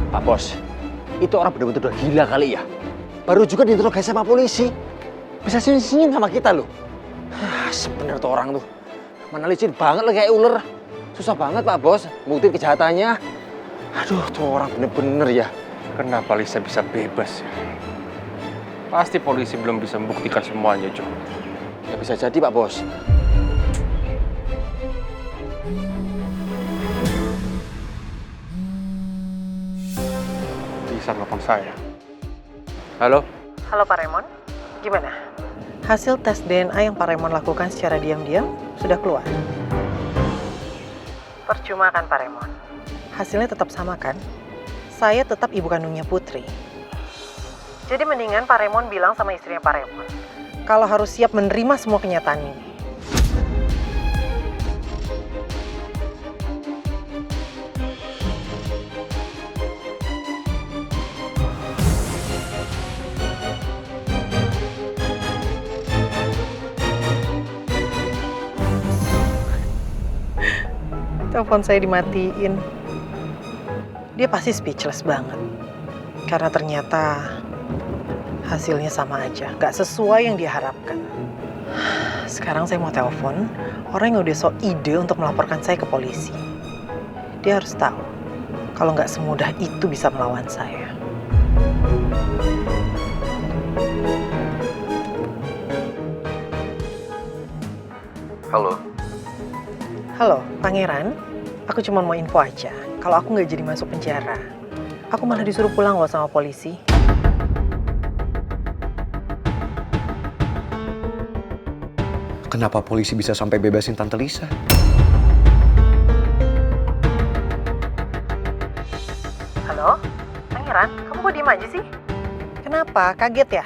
Pak Bos, itu orang benar-benar udah gila kali ya. Baru juga diinterogasi sama polisi. Bisa senyum-senyum sama kita loh. Sebenernya tuh orang tuh. Mana licin banget lah kayak ular. Susah banget Pak Bos, buktiin kejahatannya. Aduh, tuh orang bener-bener ya. Kenapa Lisa bisa bebas ya? Pasti polisi belum bisa membuktikan semuanya, Jo. Ya bisa jadi Pak Bos. Lisa telepon saya. Halo? Halo Pak Raymond, gimana? Hasil tes DNA yang Pak Raymond lakukan secara diam-diam sudah keluar. Percuma kan Pak Raymond? Hasilnya tetap sama kan? Saya tetap ibu kandungnya Putri. Jadi mendingan Pak Raymond bilang sama istrinya Pak Raymond kalau harus siap menerima semua kenyataan ini. Telepon saya dimatiin. Dia pasti speechless banget. Karena ternyata hasilnya sama aja, gak sesuai yang dia harapkan. Sekarang saya mau telepon orang yang udah sok ide untuk melaporkan saya ke polisi. Dia harus tahu kalau gak semudah itu bisa melawan saya. Halo. Halo, Pangeran. Aku cuma mau info aja. Kalau aku nggak jadi masuk penjara, aku malah disuruh pulang loh sama polisi. Kenapa polisi bisa sampai bebasin Tante Lisa? Halo, Pangeran, kamu kok diem aja sih? Kenapa? Kaget ya?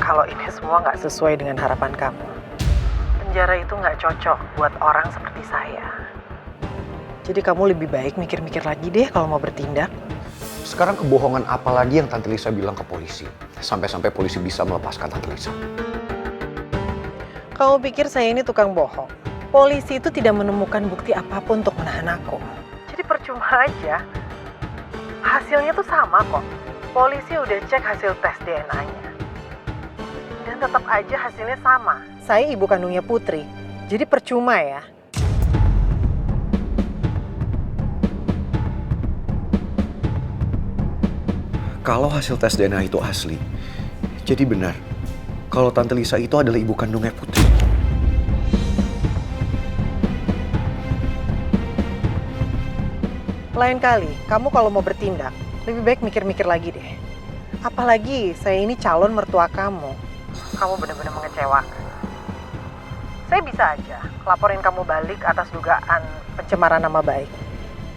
Kalau ini semua nggak sesuai dengan harapan kamu. Penjara itu nggak cocok buat orang seperti saya. Jadi kamu lebih baik mikir-mikir lagi deh kalau mau bertindak. Sekarang kebohongan apa lagi yang Tante Lisa bilang ke polisi? Sampai-sampai polisi bisa melepaskan Tante Lisa. Kamu pikir saya ini tukang bohong? Polisi itu tidak menemukan bukti apapun untuk menahan aku. Jadi percuma aja. Hasilnya tuh sama kok. Polisi udah cek hasil tes DNA-nya. Dan tetap aja hasilnya sama. Saya ibu kandungnya Putri. Jadi percuma ya. Kalau hasil tes DNA itu asli, jadi benar kalau Tante Lisa itu adalah ibu kandungnya Putri. Lain kali, kamu kalau mau bertindak, lebih baik mikir-mikir lagi deh. Apalagi saya ini calon mertua kamu. Kamu benar-benar mengecewakan. Saya bisa aja laporin kamu balik atas dugaan pencemaran nama baik.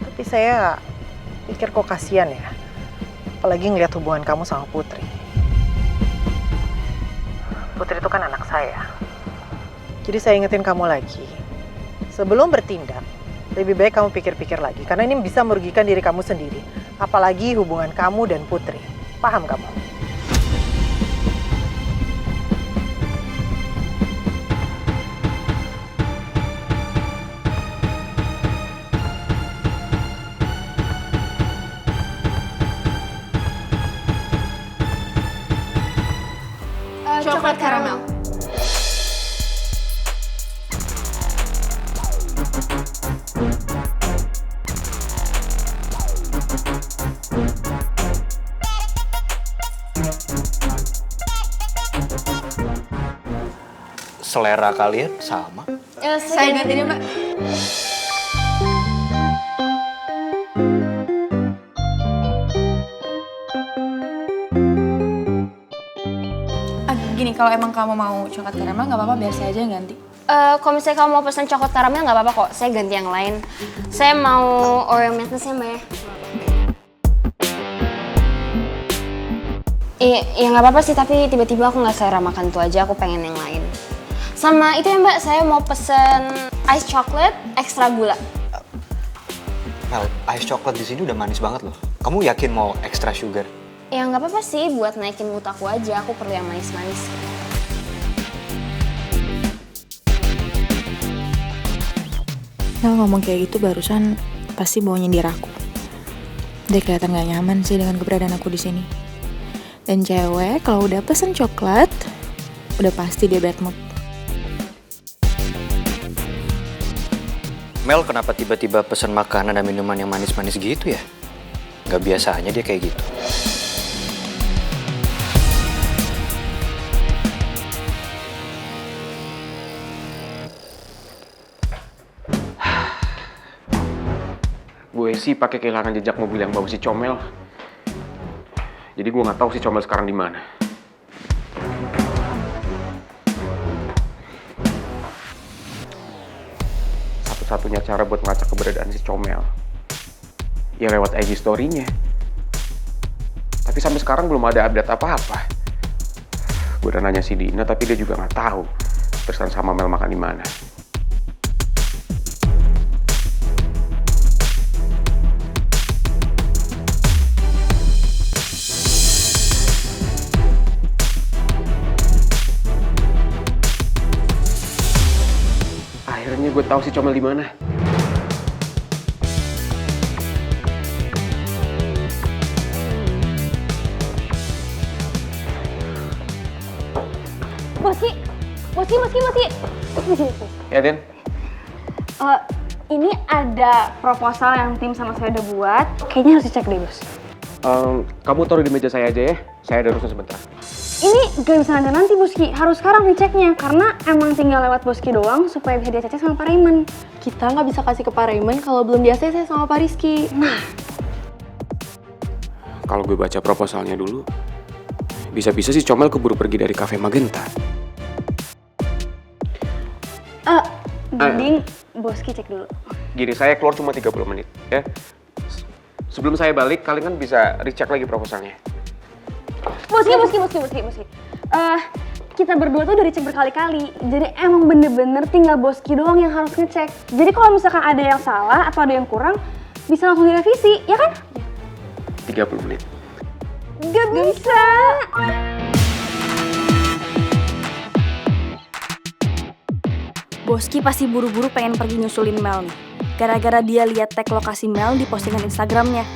Tapi saya pikir kok kasihan ya. Apalagi ngelihat hubungan kamu sama Putri. Putri itu kan anak saya. Jadi saya ingetin kamu lagi. Sebelum bertindak, lebih baik kamu pikir-pikir lagi. Karena ini bisa merugikan diri kamu sendiri. Apalagi hubungan kamu dan Putri. Paham kamu? Coklat karamel. Selera kalian sama? Saya ganti deh, Mbak. Gini, kalau emang kamu mau coklat karamel nggak apa-apa, biar saya aja yang ganti. Kalau misalnya kamu mau pesen coklat karamel nggak apa-apa kok, saya ganti yang lain. Saya mau Oreo Madness ya Mbak ya. Iya nggak apa-apa sih, tapi tiba-tiba aku nggak selera makan tuh aja, aku pengen yang lain. Sama itu ya Mbak, saya mau pesen ice chocolate extra gula. Mel, ice chocolate di sini udah manis banget loh. Kamu yakin mau extra sugar? Ya nggak apa-apa sih, buat naikin mood aku aja, aku perlu yang manis-manis. Mel ngomong kayak gitu barusan pasti mau nyindir aku. Dia kelihatan gak nyaman sih dengan keberadaan aku di sini. Dan cewek kalau udah pesen coklat, udah pasti dia bad mood. Mel kenapa tiba-tiba pesen makanan dan minuman yang manis-manis gitu ya? Gak biasanya dia kayak gitu. Gue sih pakai kehilangan jejak mobil yang bawa si Comel. Jadi gue nggak tahu si Comel sekarang di mana. Satu-satunya cara buat ngelacak keberadaan si Comel ya lewat IG story-nya. Tapi sampai sekarang belum ada update apa-apa. Gue udah nanya si Dina tapi dia juga nggak tahu Tristan sama Mel makan di mana. Akhirnya gue tahu si Comel di mana. Boski. Ya, Den? Ini ada proposal yang tim sama saya udah buat. Kayaknya harus dicek deh, Bos. Kamu taruh di meja saya aja ya. Saya ada urusan sebentar. Ini gak bisa nanti Boski, harus sekarang diceknya. Karena emang tinggal lewat Boski doang supaya bisa dicek sama Pak Raymond. Kita nggak bisa kasih ke Pak Raymond kalau belum di ACC sama Pak Rizky. Kalau gue baca proposalnya dulu, bisa-bisa si Comel keburu pergi dari Cafe Magenta. Mending Boski cek dulu. Gini, saya keluar cuma 30 menit, ya. Sebelum saya balik, kalian kan bisa recheck lagi proposalnya. Boski. Kita berdua tuh udah dicek berkali-kali. Jadi emang bener-bener tinggal Boski doang yang harus ngecek. Jadi kalau misalkan ada yang salah atau ada yang kurang, bisa langsung direvisi, ya kan? 30 menit. Gak bisa. Boski pasti buru-buru pengen pergi nyusulin Mel nih. Gara-gara dia lihat tag lokasi Mel di postingan Instagramnya.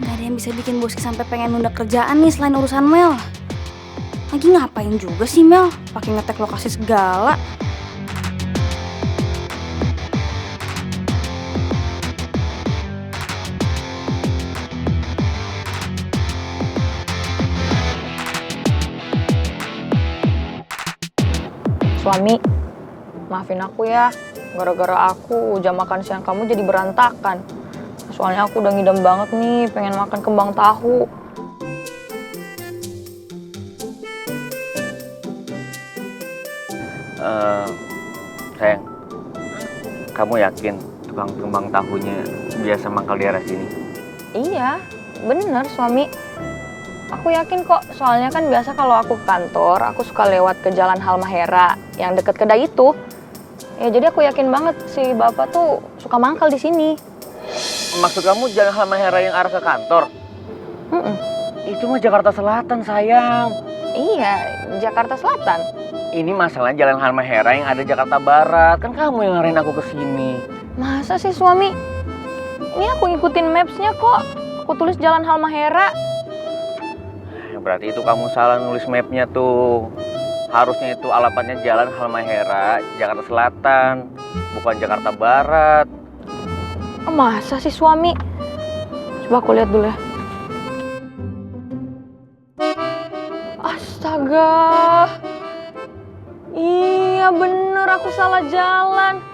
Gak ada yang bisa bikin Boski sampai pengen nunda kerjaan nih selain urusan Mel. Lagi ngapain juga sih Mel? Pakai nge-tag lokasi segala. Suami, maafin aku ya. Gara-gara aku, jam makan siang kamu jadi berantakan. Soalnya aku udah ngidam banget nih, pengen makan kembang tahu. Sayang, kamu yakin tukang kembang tahunya biasa mangkal di arah sini? Iya, bener suami. Aku yakin kok, soalnya kan biasa kalau aku ke kantor, aku suka lewat ke Jalan Halmahera yang deket kedai itu. Ya jadi aku yakin banget si bapak tuh suka mangkal di sini. Maksud kamu Jalan Halmahera yang arah ke kantor? Itu mah Jakarta Selatan, sayang. Iya, Jakarta Selatan. Ini masalah Jalan Halmahera yang ada Jakarta Barat. Kan kamu yang ngarahin aku ke sini. Masa sih suami? Ini aku ngikutin maps-nya kok. Aku tulis Jalan Halmahera. Ya, berarti itu kamu salah nulis mapnya tuh. Harusnya itu alamatnya Jalan Halmahera, Jakarta Selatan, bukan Jakarta Barat. Masa sih suami? Coba aku lihat dulu ya. Astaga. Iya bener, aku salah jalan.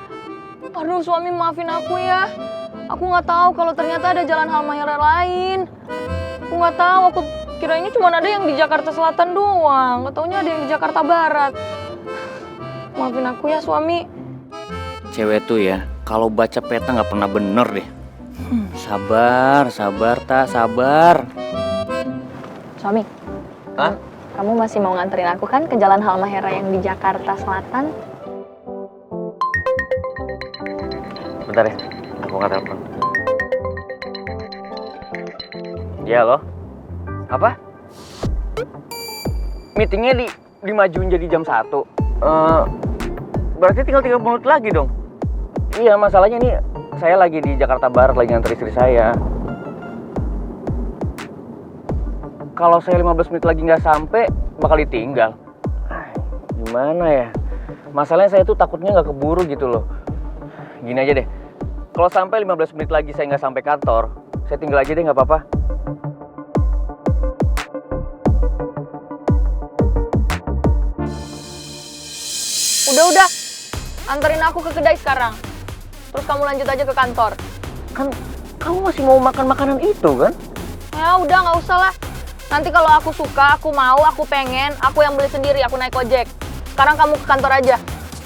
Aduh suami, maafin aku ya. Aku nggak tahu kalau ternyata ada Jalan Halmahera lain. Aku nggak tahu, aku kirainnya cuma ada yang di Jakarta Selatan doang. Nggak taunya ada yang di Jakarta Barat. Maafin aku ya suami. Cewek tuh ya, kalau baca peta nggak pernah bener deh. Sabar, tak sabar. Suami. Hah? Kamu masih mau nganterin aku kan ke Jalan Halmahera yang di Jakarta Selatan? Bentar ya, aku nggak telepon. Ya loh. Apa? Meetingnya dimajuin jadi jam 1. Berarti tinggal 30 menit lagi dong. Iya, masalahnya ini saya lagi di Jakarta Barat lagi nganter istri saya. kalau saya 15 menit lagi nggak sampai, bakal ditinggal. Gimana ya? Masalahnya saya tuh takutnya nggak keburu gitu loh. Gini aja deh, kalau sampai 15 menit lagi saya nggak sampai kantor, saya tinggal aja deh, nggak apa-apa. Udah, anterin aku ke kedai sekarang. Terus kamu lanjut aja ke kantor. Kan kamu masih mau makan makanan itu kan? Ya udah, nggak usah lah. Nanti kalau aku suka, aku mau, aku pengen, aku yang beli sendiri, aku naik ojek. Sekarang kamu ke kantor aja.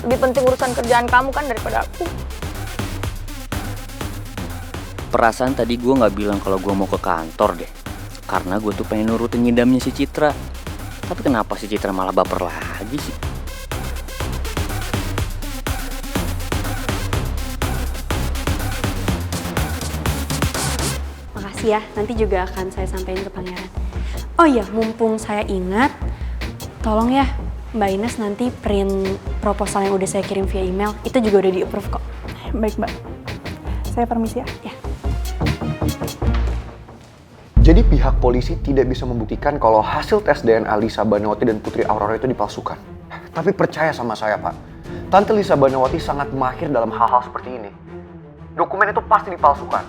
Lebih penting urusan kerjaan kamu kan daripada aku. Perasaan tadi gue nggak bilang kalau gue mau ke kantor deh. Karena gue tuh pengen nurutin ngidamnya si Citra. Tapi kenapa si Citra malah baper lagi sih? Makasih ya, nanti juga akan saya sampaikan ke pangeran. Oh iya, mumpung saya ingat, tolong ya Mbak Ines nanti print proposal yang udah saya kirim via email, itu juga udah di-approve kok. Baik Mbak, saya permisi ya. Ya. Jadi pihak polisi tidak bisa membuktikan kalau hasil tes DNA Lisa Banawati dan Putri Aurora itu dipalsukan. Tapi percaya sama saya, Pak. Tante Lisa Banawati sangat mahir dalam hal-hal seperti ini. Dokumen itu pasti dipalsukan.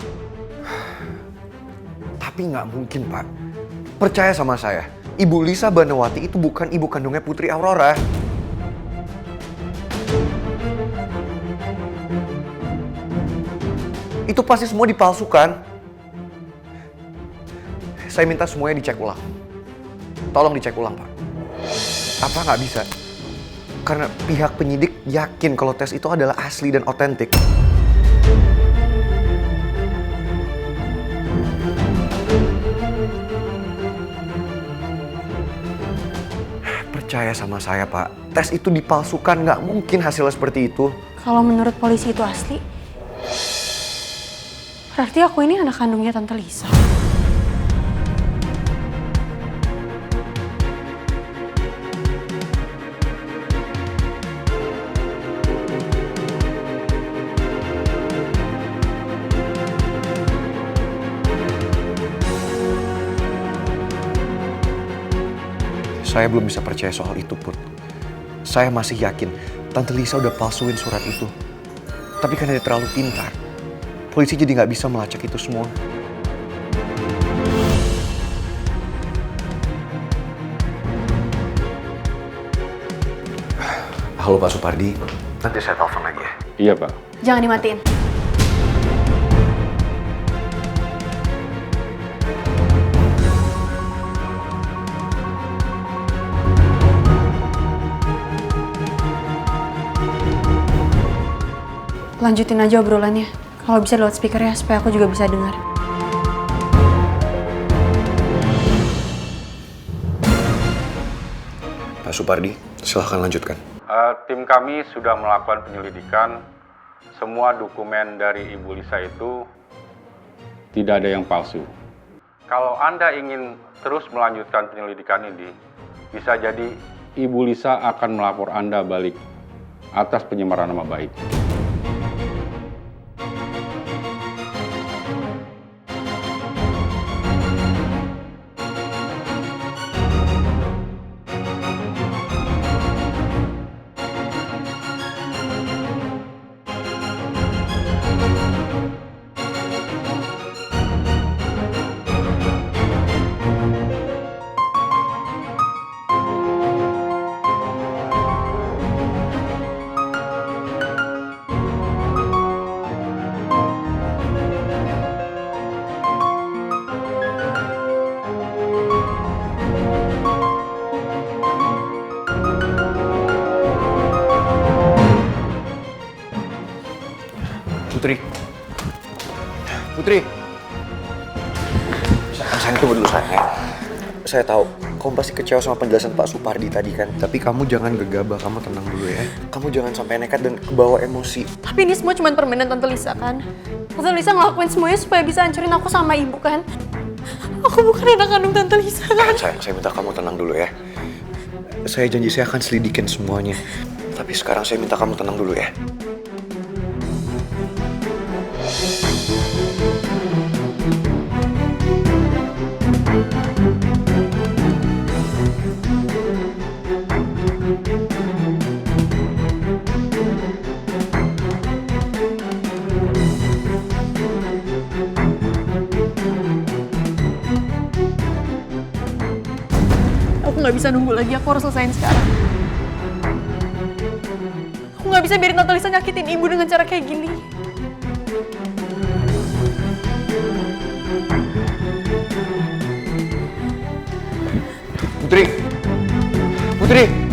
Tapi nggak mungkin, Pak. Percaya sama saya. Ibu Lisa Banawati itu bukan ibu kandungnya Putri Aurora. Itu pasti semua dipalsukan. Saya minta semuanya dicek ulang. Tolong dicek ulang, Pak. Apa nggak bisa? Karena pihak penyidik yakin kalau tes itu adalah asli dan otentik. Percaya sama saya, Pak. Tes itu dipalsukan, nggak mungkin hasilnya seperti itu. Kalau menurut polisi itu asli, berarti aku ini anak kandungnya Tante Lisa. Saya belum bisa percaya soal itu, Put. Saya masih yakin Tante Lisa udah palsuin surat itu. Tapi karena dia terlalu pintar, polisi jadi nggak bisa melacak itu semua. Halo Pak Supardi, nanti saya telepon lagi ya. Iya, Pak. Jangan dimatiin. Lanjutin aja obrolannya. Kalau bisa lewat speaker ya, supaya aku juga bisa dengar. Pak Supardi, silahkan lanjutkan. Tim kami sudah melakukan penyelidikan. Semua dokumen dari Ibu Lisa itu tidak ada yang palsu. Kalau Anda ingin terus melanjutkan penyelidikan ini, bisa jadi Ibu Lisa akan melapor Anda balik atas penyemaran nama baik. Putri. Sayang, tunggu dulu sayang. Saya tahu, kamu pasti kecewa sama penjelasan Pak Supardi tadi kan. Tapi kamu jangan gegabah, kamu tenang dulu ya. Kamu jangan sampai nekat dan kebawa emosi. Tapi ini semua cuma permainan Tante Lisa kan? Tante Lisa ngelakuin semuanya supaya bisa hancurin aku sama ibu kan? Aku bukan anak kandung Tante Lisa kan? Sayang, saya minta kamu tenang dulu ya. Saya janji saya akan selidikin semuanya. Tapi sekarang saya minta kamu tenang dulu ya. Aku nggak bisa nunggu lagi, aku harus selesain sekarang. Aku nggak bisa biarin Tante Lisa nyakitin ibu dengan cara kayak gini. Putri! Putri!